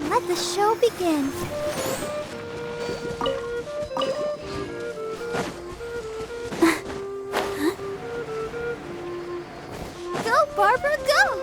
Let the show begin. Go, Barbara, go!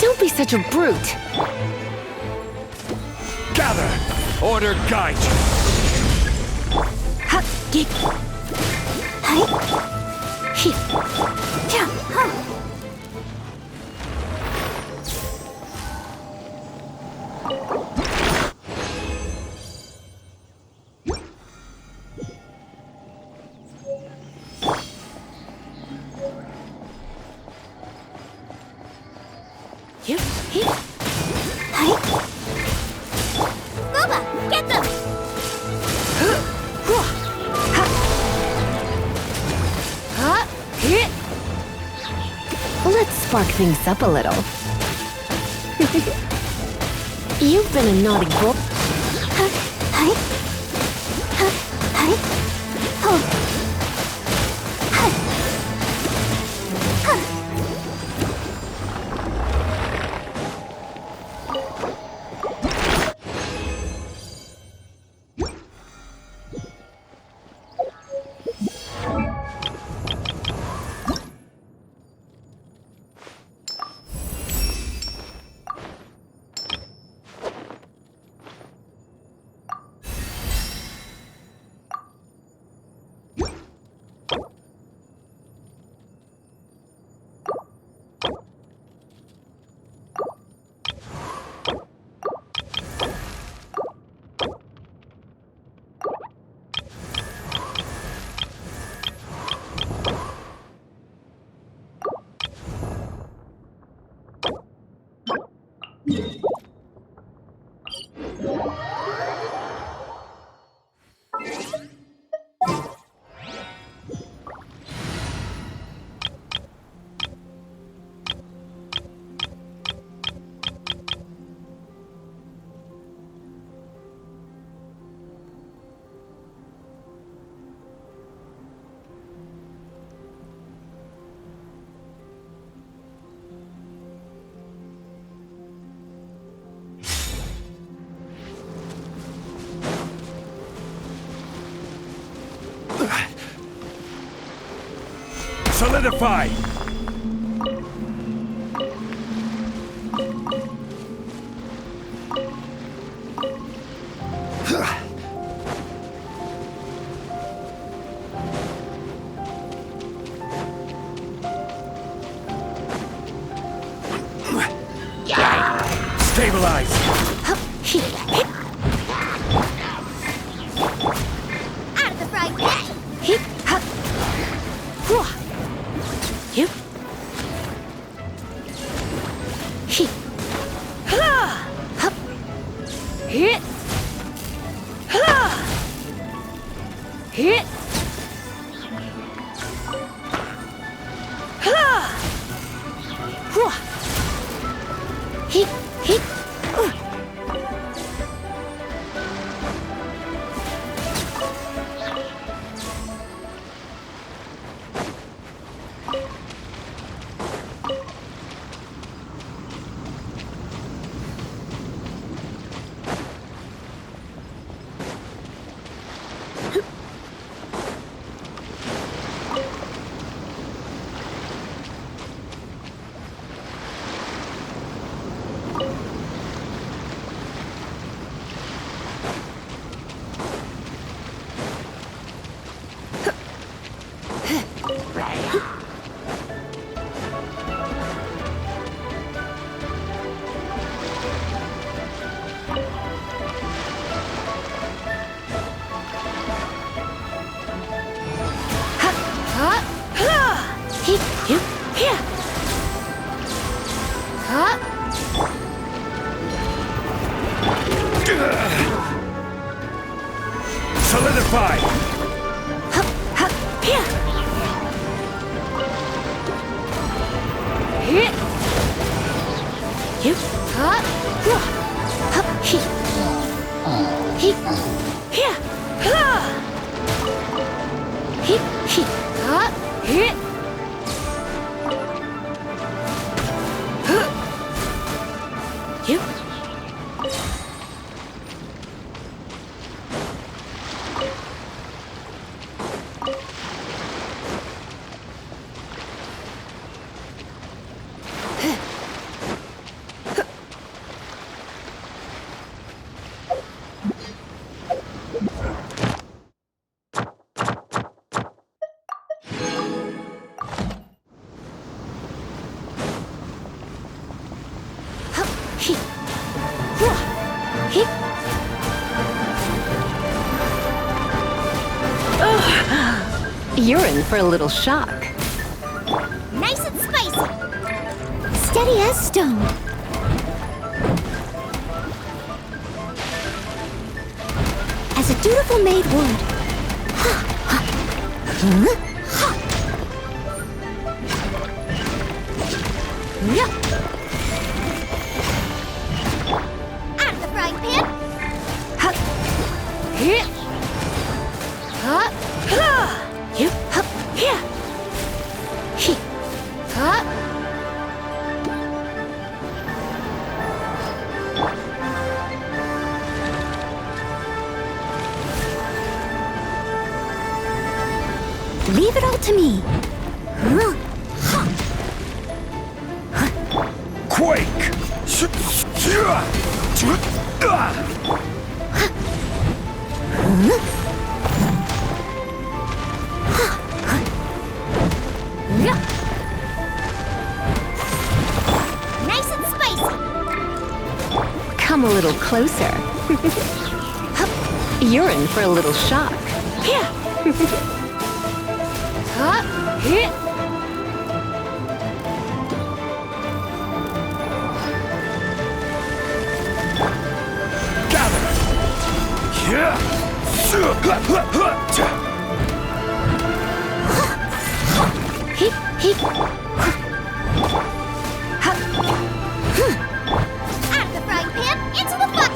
Don't be such a brute. Gather! Order guide you! Booba, get them! Let's spark things up a little. You've been a naughty boy. Solidify! Stabilize. Out of the frying pan. Solidify. You're in for a little shock. Nice and spicy. Steady as stone. As a dutiful maid would. Out of the frying pan. Leave it all to me. Quake. Nice and spicy. Come a little closer. You're in for a little shock. Out of the frying pan, into the fire.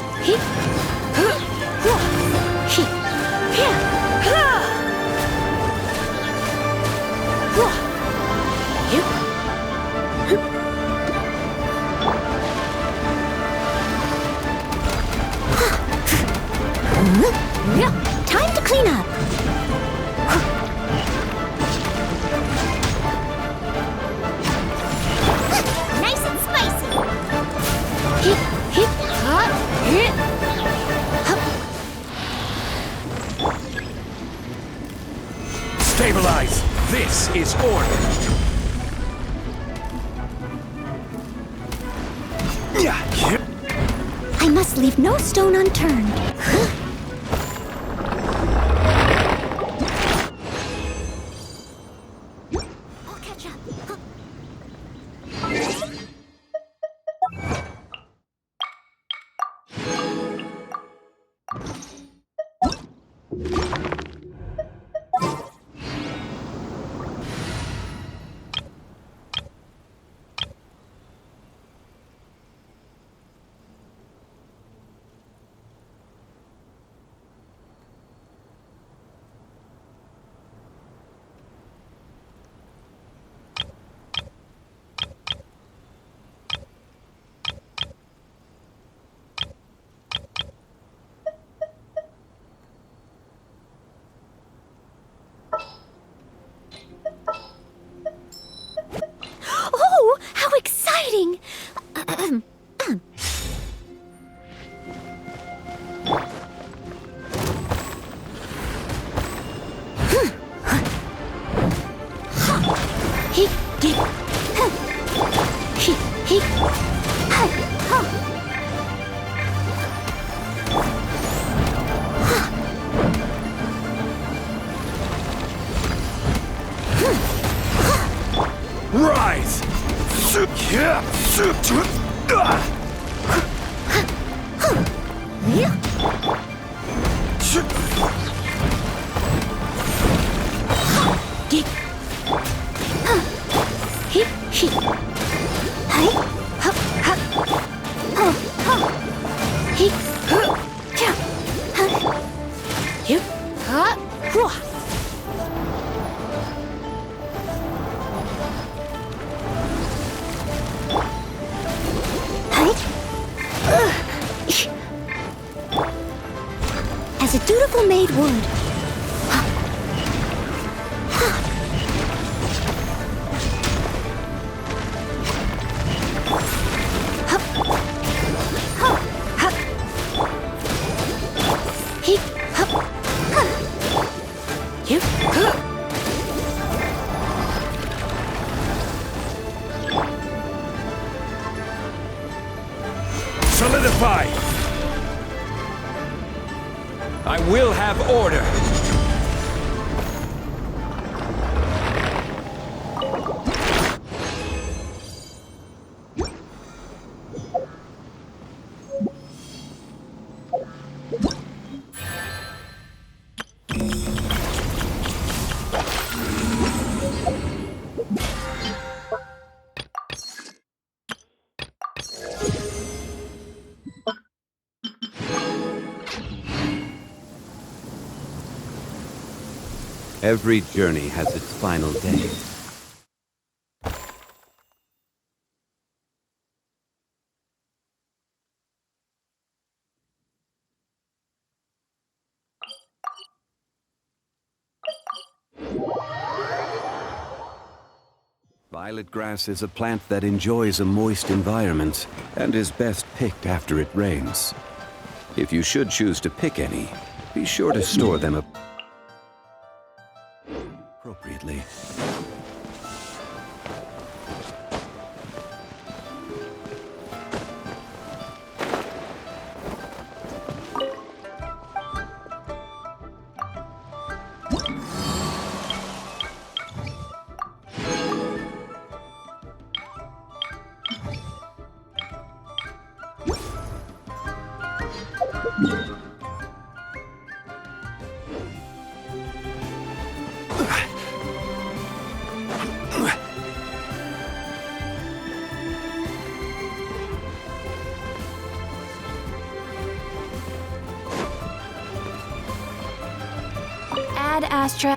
Time to clean up. Nice and spicy. Stabilize. This is order. I must leave no stone unturned. I'll catch up. Oh, how exciting! Rise! As a dutiful maid would. Solidify! I will have order! Every journey has its final day. Violet grass is a plant that enjoys a moist environment and is best picked after it rains. If you should choose to pick any, be sure to store them appropriately. Ad Astra.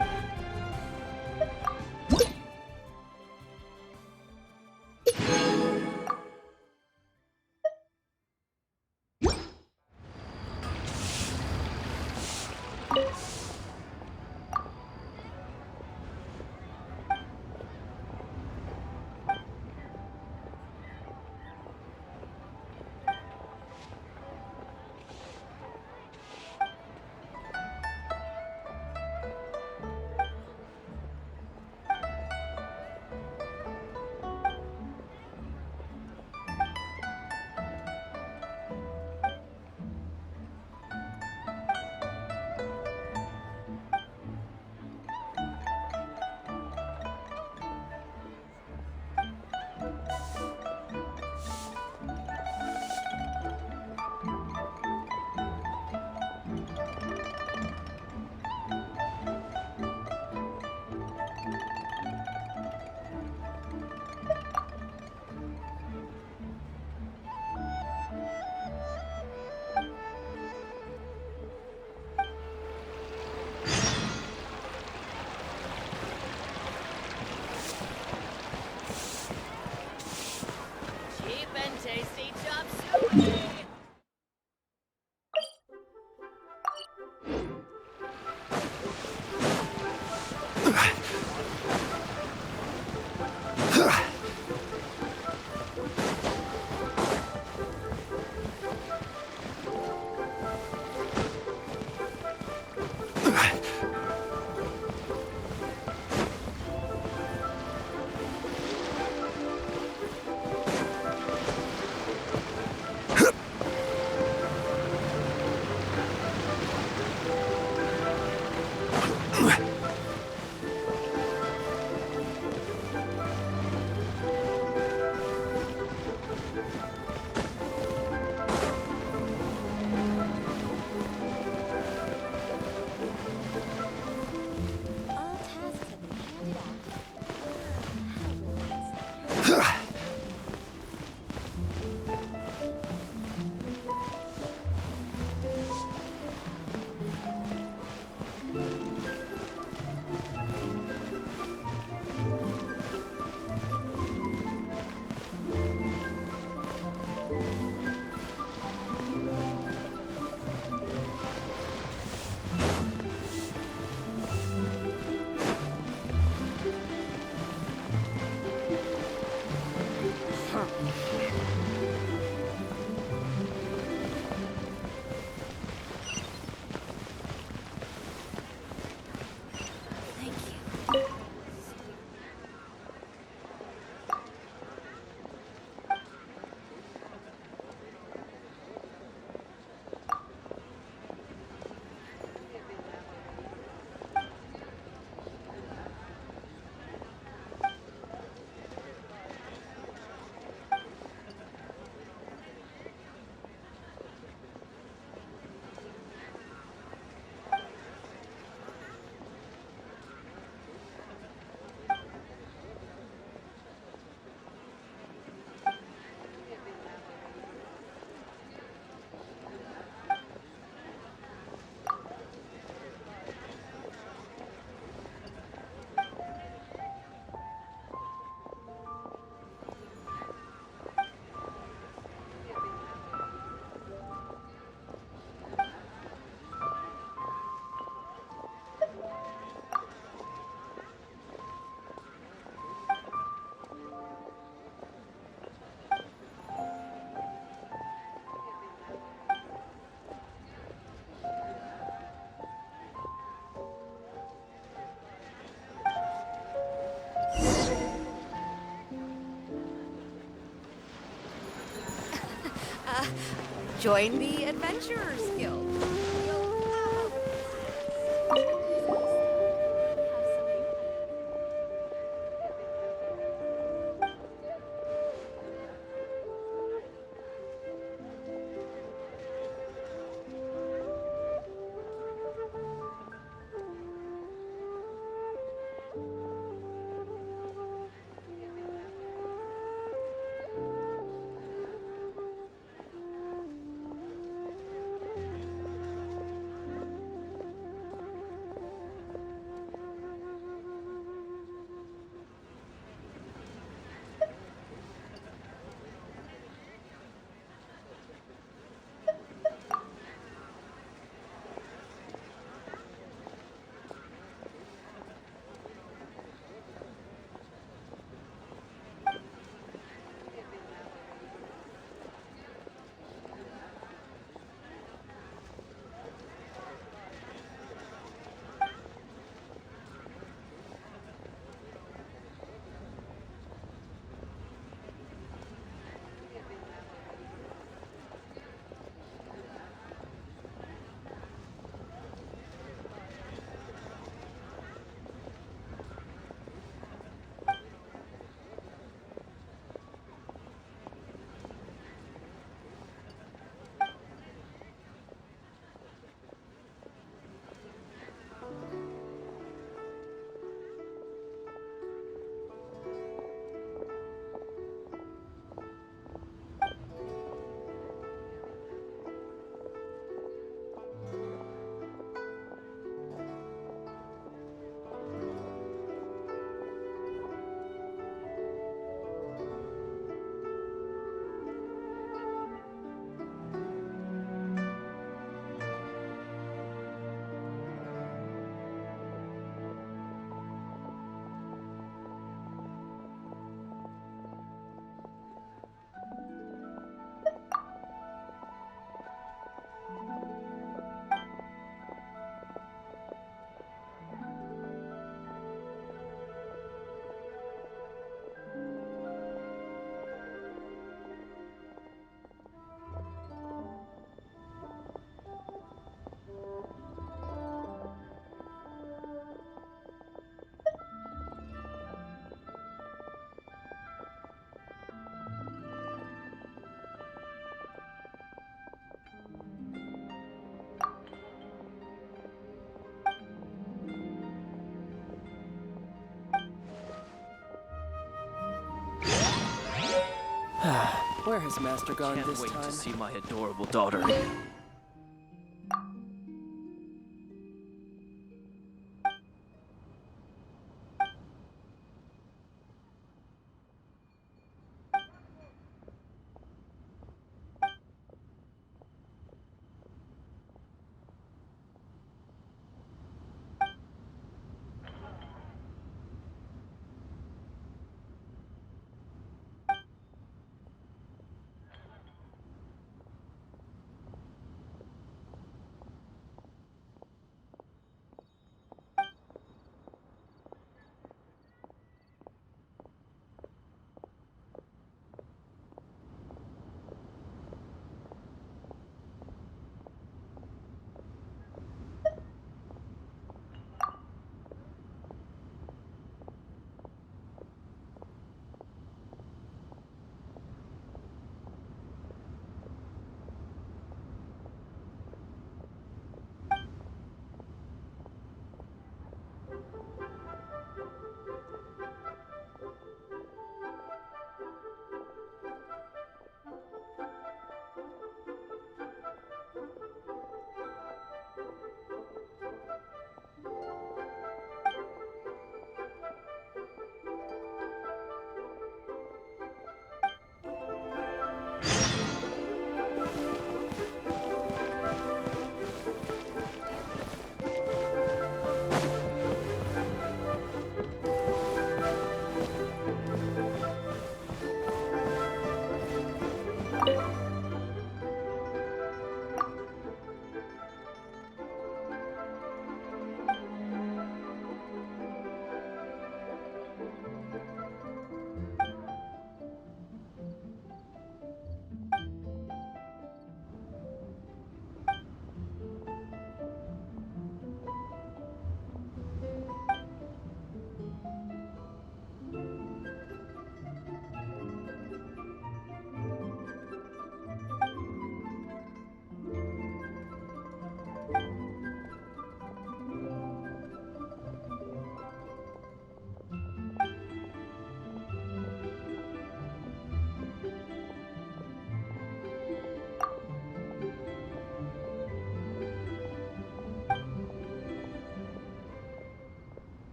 Join the Adventurers Guild. Where has Master gone Can't this wait time? to see my adorable daughter.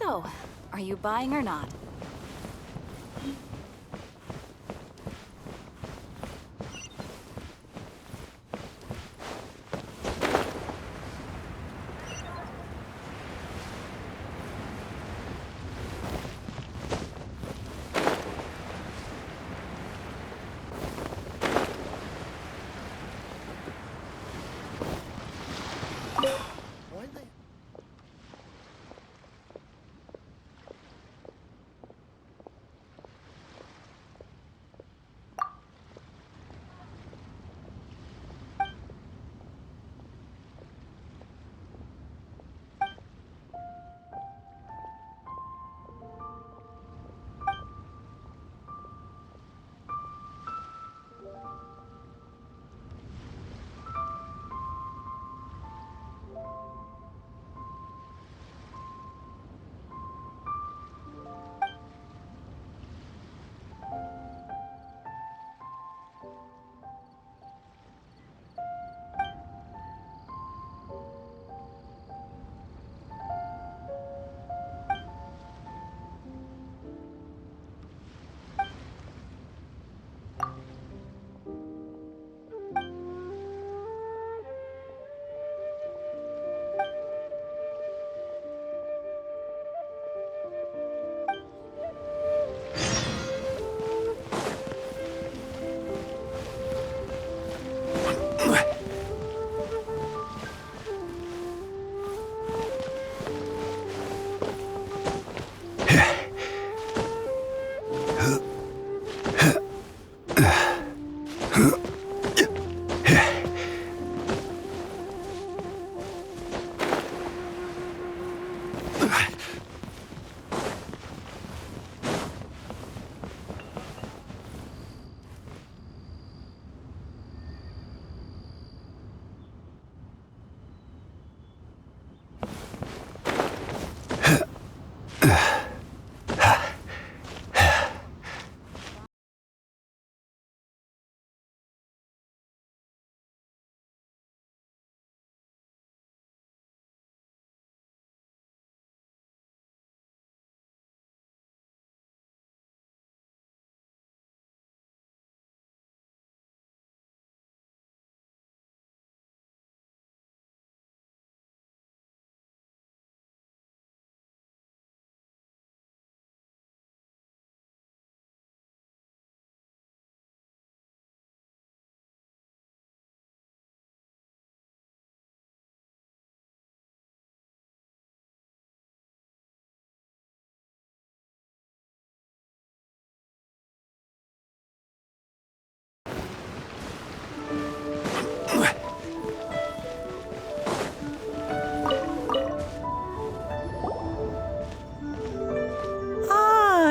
So, are you buying or not?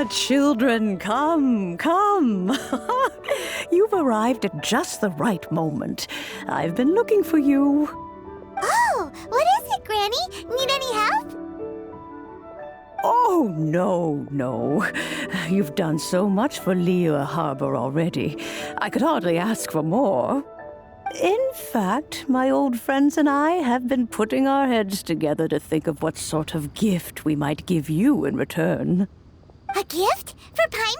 Children, come, come. You've arrived at just the right moment. I've been looking for you. Oh, what is it, Granny? Need any help? Oh, no. You've done so much for Lea Harbor already. I could hardly ask for more. In fact, my old friends and I have been putting our heads together to think of what sort of gift we might give you in return. A gift? For Paimon?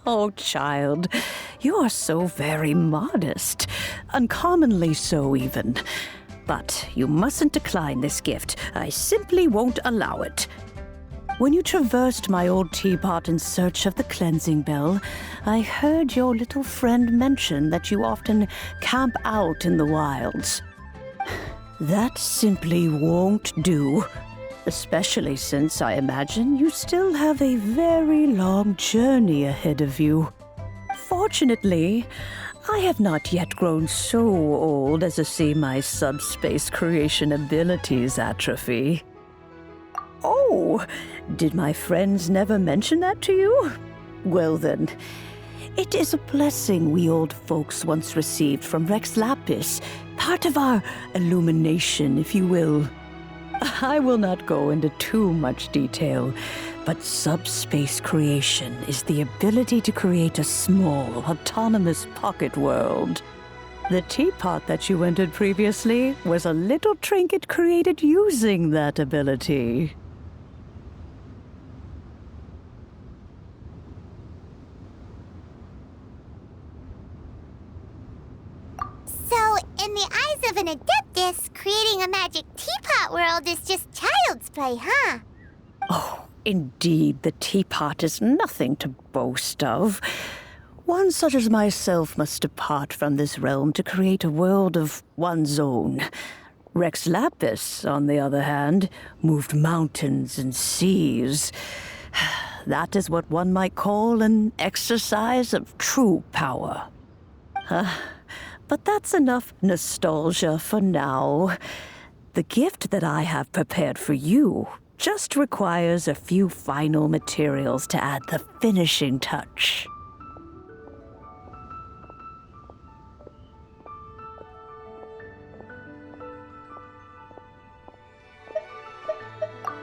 Oh, child, you are so very modest. Uncommonly so, even. But you mustn't decline this gift. I simply won't allow it. When you traversed my old teapot in search of the cleansing bell, I heard your little friend mention that you often camp out in the wilds. That simply won't do. Especially since I imagine you still have a very long journey ahead of you. Fortunately, I have not yet grown so old as to see my subspace creation abilities atrophy. Oh, did my friends never mention that to you? Well then, it is a blessing we old folks once received from Rex Lapis, part of our illumination, if you will. I will not go into too much detail, but subspace creation is the ability to create a small, autonomous pocket world. The teapot that you entered previously was a little trinket created using that ability. So, in the eyes of an adeptus, creating a magic teapot world is just child's play, huh? Oh, indeed, the teapot is nothing to boast of. One such as myself must depart from this realm to create a world of one's own. Rex Lapis, on the other hand, moved mountains and seas. That is what one might call an exercise of true power. But that's enough nostalgia for now. The gift that I have prepared for you just requires a few final materials to add the finishing touch.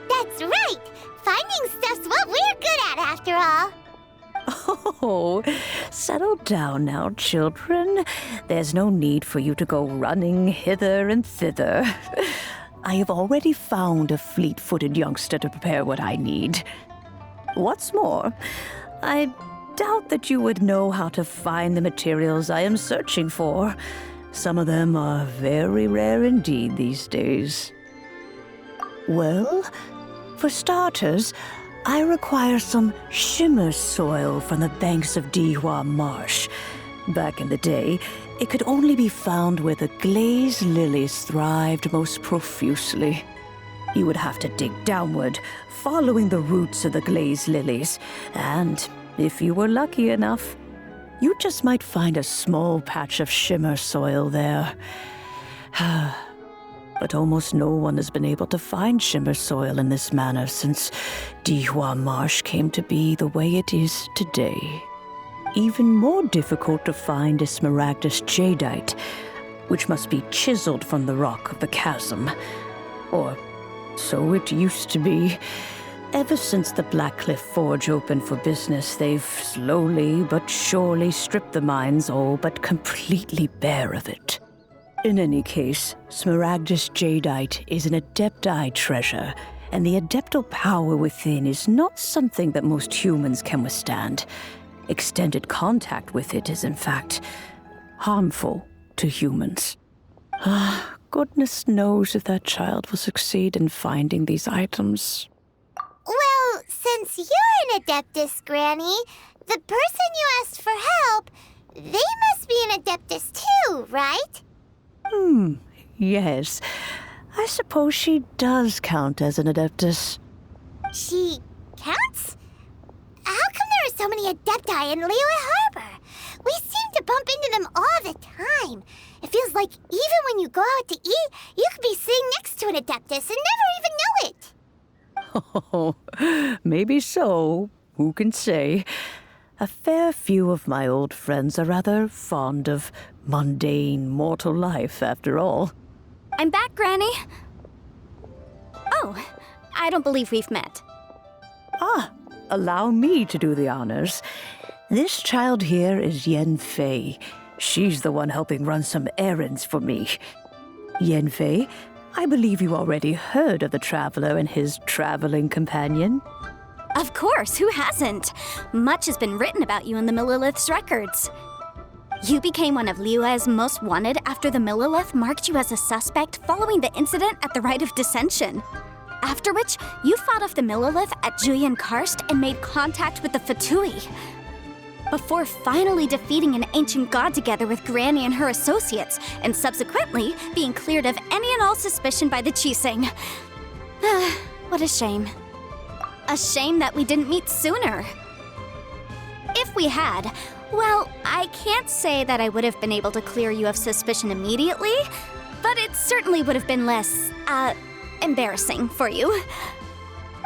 That's right! Finding stuff's what we're good at, after all. Oh, settle down now, children. There's no need for you to go running hither and thither. I have already found a fleet-footed youngster to prepare what I need. What's more, I doubt that you would know how to find the materials I am searching for. Some of them are very rare indeed these days. Well, for starters, I require some shimmer soil from the banks of Dihua Marsh. Back in the day, it could only be found where the glazed lilies thrived most profusely. You would have to dig downward, following the roots of the glazed lilies, and if you were lucky enough, you just might find a small patch of shimmer soil there. But almost no one has been able to find shimmer soil in this manner since Dihua Marsh came to be the way it is today. Even more difficult to find is smaragdus jadeite, which must be chiseled from the rock of the chasm. Or so it used to be. Ever since the Blackcliff Forge opened for business, they've slowly but surely stripped the mines all but completely bare of it. In any case, smaragdus jadeite is an adepti treasure, and the adeptal power within is not something that most humans can withstand. Extended contact with it is, in fact, harmful to humans. Goodness knows if that child will succeed in finding these items. Well, since you're an adeptus, Granny, the person you asked for help, they must be an adeptus too, right? Yes. I suppose she does count as an adeptus. She counts? How come there are so many adepti in Liyue Harbor? We seem to bump into them all the time. It feels like even when you go out to eat, you could be sitting next to an adeptus and never even know it. Oh, maybe so. Who can say? A fair few of my old friends are rather fond of mundane mortal life, after all. I'm back, Granny. Oh, I don't believe we've met. Allow me to do the honors. This child here is Yen Fei. She's the one helping run some errands for me. Yen Fei, I believe you already heard of the traveler and his traveling companion. Of course, who hasn't? Much has been written about you in the Millilith's records. You became one of Liyue's most wanted after the Millilith marked you as a suspect following the incident at the Rite of Dissension. After which, you fought off the Millilith at Julian Karst and made contact with the Fatui. Before finally defeating an ancient god together with Granny and her associates, and subsequently being cleared of any and all suspicion by the Chiseng. What a shame. A shame that we didn't meet sooner. If we had, well, I can't say that I would have been able to clear you of suspicion immediately, but it certainly would have been less, embarrassing for you.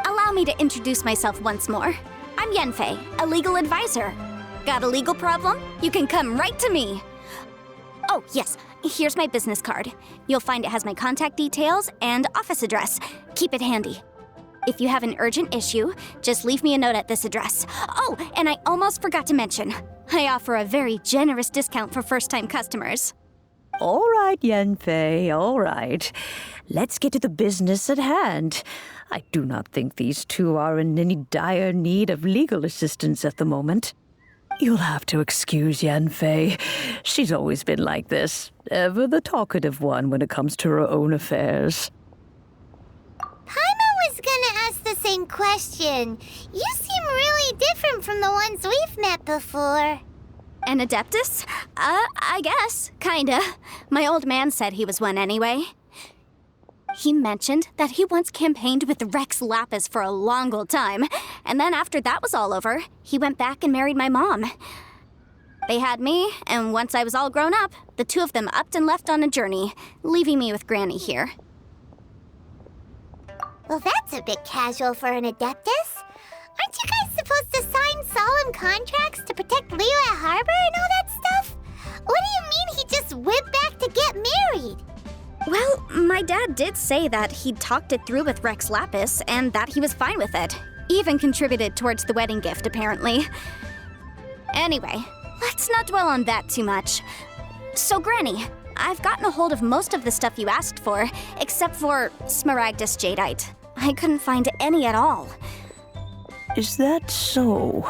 Allow me to introduce myself once more. I'm Yenfei, a legal advisor. Got a legal problem? You can come right to me. Oh, yes, here's my business card. You'll find it has my contact details and office address. Keep it handy. If you have an urgent issue, just leave me a note at this address. Oh, and I almost forgot to mention, I offer a very generous discount for first-time customers. All right, Yanfei, all right. Let's get to the business at hand. I do not think these two are in any dire need of legal assistance at the moment. You'll have to excuse Yanfei. She's always been like this, ever the talkative one when it comes to her own affairs. Paimon was gonna ask the same question. You seem really different from the ones we've met before. An Adeptus? I guess. Kinda. My old man said he was one anyway. He mentioned that he once campaigned with Rex Lapis for a long old time, and then after that was all over, he went back and married my mom. They had me, and once I was all grown up, the two of them upped and left on a journey, leaving me with Granny here. Well, that's a bit casual for an Adeptus. Aren't you guys supposed to sign solemn contracts to protect Liyue Harbor and all that stuff? What do you mean he just went back to get married? Well, my dad did say that he'd talked it through with Rex Lapis and that he was fine with it. Even contributed towards the wedding gift, apparently. Anyway, let's not dwell on that too much. So, Granny, I've gotten a hold of most of the stuff you asked for, except for Smaragdus Jadeite. I couldn't find any at all. Is that so?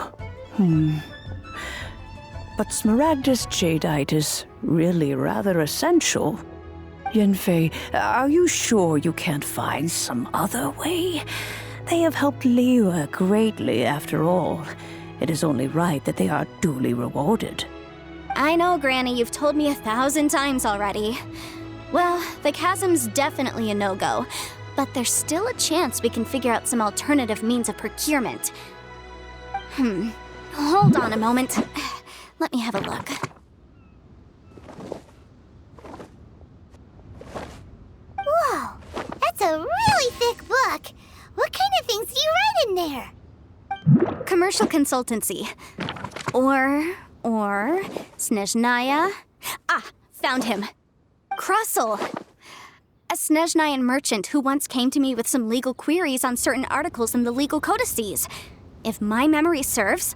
But Smaragdus Jadeite is really rather essential. Yanfei, are you sure you can't find some other way? They have helped Liyue greatly, after all. It is only right that they are duly rewarded. I know, Granny, you've told me 1,000 times already. Well, the chasm's definitely a no-go, but there's still a chance we can figure out some alternative means of procurement. Hold on a moment. Let me have a look. Whoa, that's a really thick book. What kind of things do you write in there? Commercial consultancy. Or Snezhnaya. Ah, found him. Krusell. A Snezhnayan merchant who once came to me with some legal queries on certain articles in the legal codices. If my memory serves,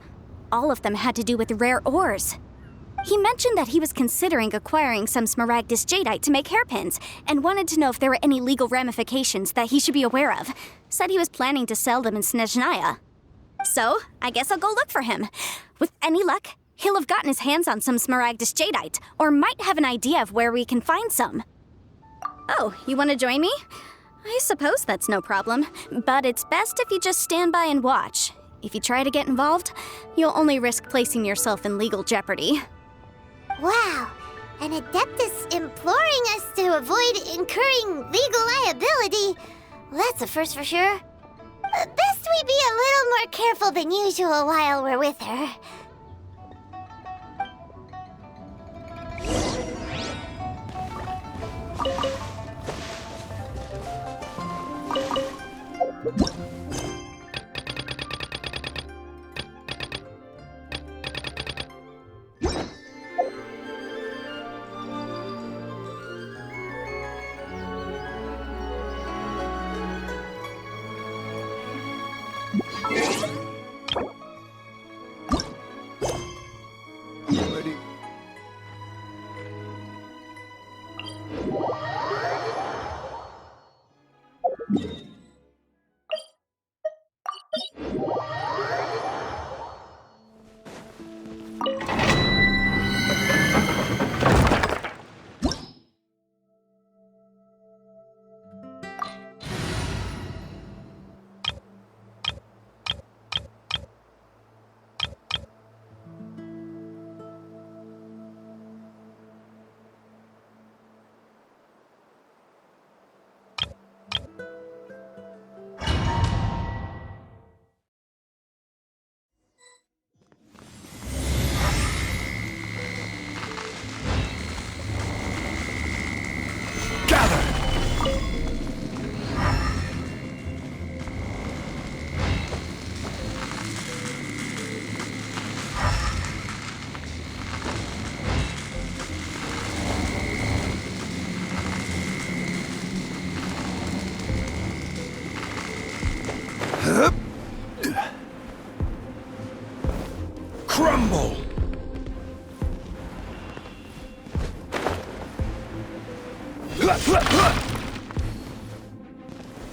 all of them had to do with rare ores. He mentioned that he was considering acquiring some Smaragdus Jadeite to make hairpins, and wanted to know if there were any legal ramifications that he should be aware of. Said he was planning to sell them in Snezhnaya. So, I guess I'll go look for him. With any luck, he'll have gotten his hands on some Smaragdus Jadeite, or might have an idea of where we can find some. Oh, you want to join me? I suppose that's no problem, but it's best if you just stand by and watch. If you try to get involved, you'll only risk placing yourself in legal jeopardy. Wow, an Adeptus imploring us to avoid incurring legal liability. Well, that's a first for sure. Best we be a little more careful than usual while we're with her.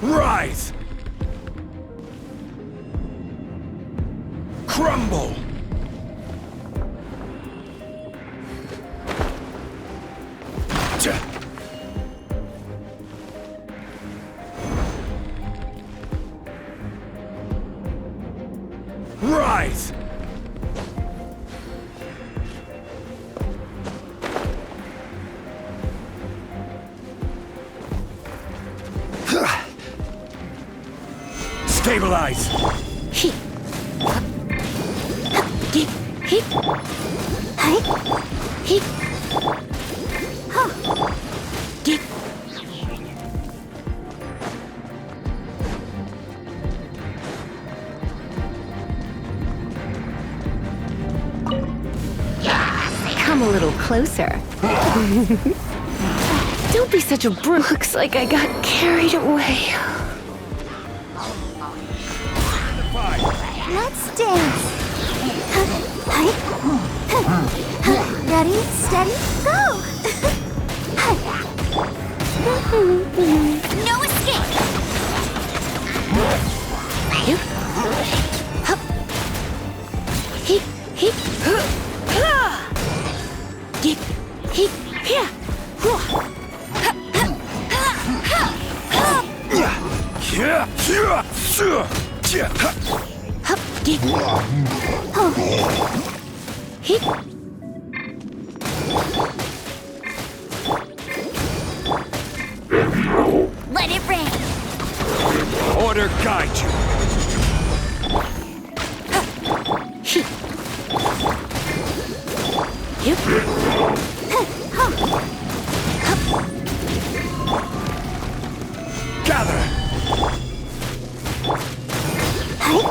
Rise! Crumble! Rise! Stabilize! Come a little closer. Don't be such a brute. Looks like I got carried away. Let's dance. Ready, steady, go! No escape! Let it rain! Order guide you! Gather! Hey,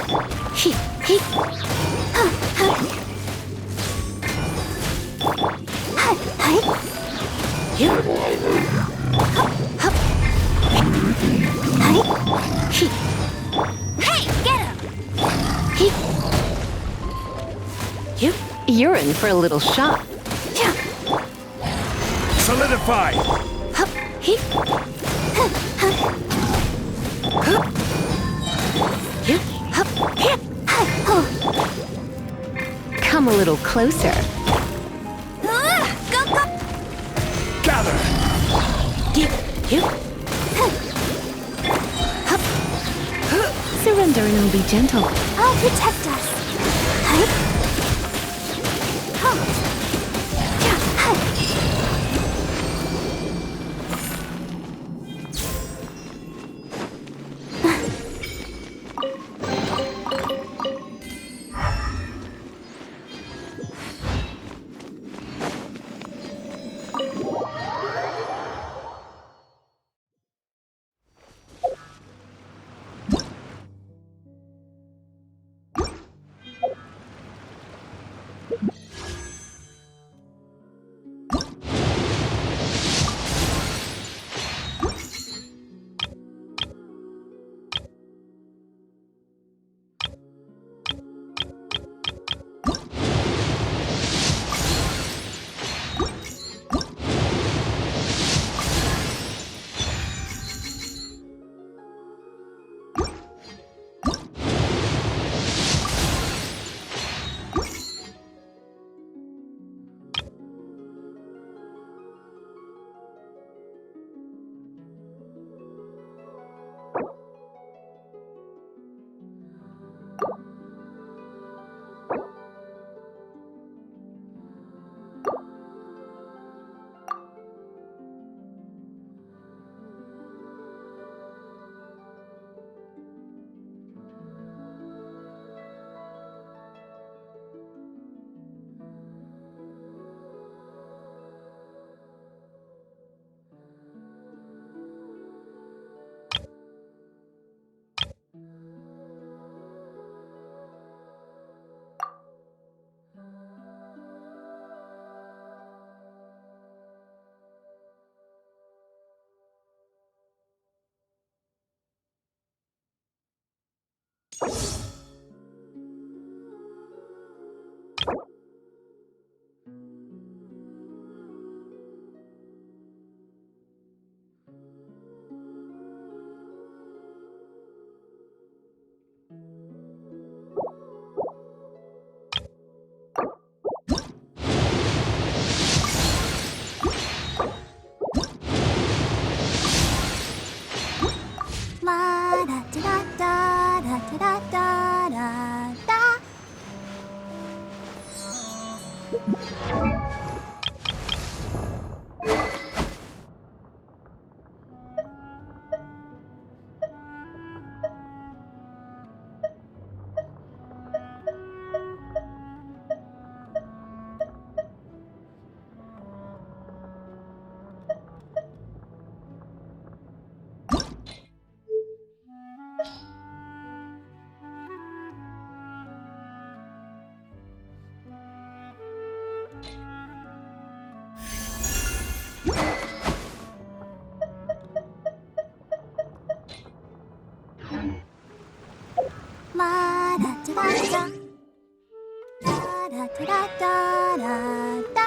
get him! You're in for a little shock. Solidify! Come a little closer. Go, go! Gather! Surrender and I'll be gentle. I'll protect us. Da da da da da da da da.